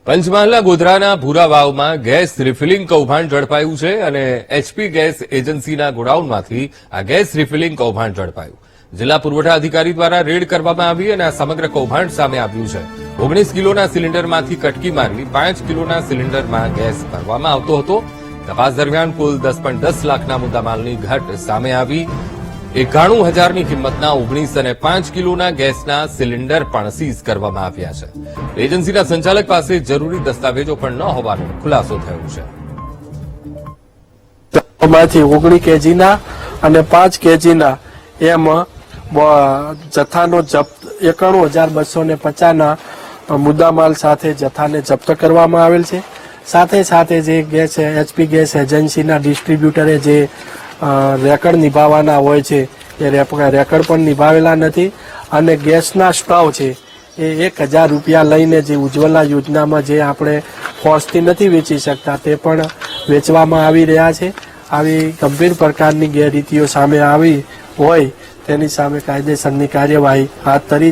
પંચમહાલના ગોધરાના ભૂરાવાવમાં gas refilling કૌભાંડ ઝડપાયું છે અને એચપી ગેસ એજન્સીના ગોડાઉનમાંથી આ ગેસ રિફિલિંગ કૌભાંડ ઝડપાયું. જિલ્લા પુરવઠા અધિકારી દ્વારા રેડ કરવામાં આવી અને આ સમગ્ર કૌભાંડ સામે આવ્યું છે. 19 કિલોના સિલિન્ડરમાંથી કટકી મારી 5 કિલોના સિલિન્ડરમાં ગેસ ભરવામાં આવતો હતો. તપાસ દરમિયાન કુલ 10.10 લાખના મુદ્દામાલની ઘટ સામે આવી. 91,000ની કિંમતના 19 અને 5 કિલોના ગેસના સિલિન્ડર પણ સીઝ કરવામાં આવ્યા છે. એજન્સીના સંચાલક પાસે જરૂરી દસ્તાવેજો પણ ન હોવાનો ખુલાસો થયો છે. માંથી 19 કેજીના અને 5 કેજીના એમ જથ્થાનો જપ્ત 91,250ના મુદ્દામાલ સાથે જથ્થાને જપ્ત કરવામાં આવેલ છે. સાથે સાથે જે ગેસ એચપી ગેસ એજન્સીના ડિસ્ટ્રીબ્યુટરે જે રેકર્ડ નિભાવવાના હોય છે એ રેકર્ડ પણ નિભાવેલા નથી અને ગેસના સ્ટવ છે એ 1,000 રૂપિયા લઈને જે ઉજ્જવલા યોજનામાં જે આપણે ફોર્સથી નથી વેચી શકતા તે પણ વેચવામાં આવી રહ્યા છે. આવી ગંભીર પ્રકારની ગેરરીતિઓ સામે આવી હોય તેની સામે કાયદેસરની કાર્યવાહી હાથ ધરી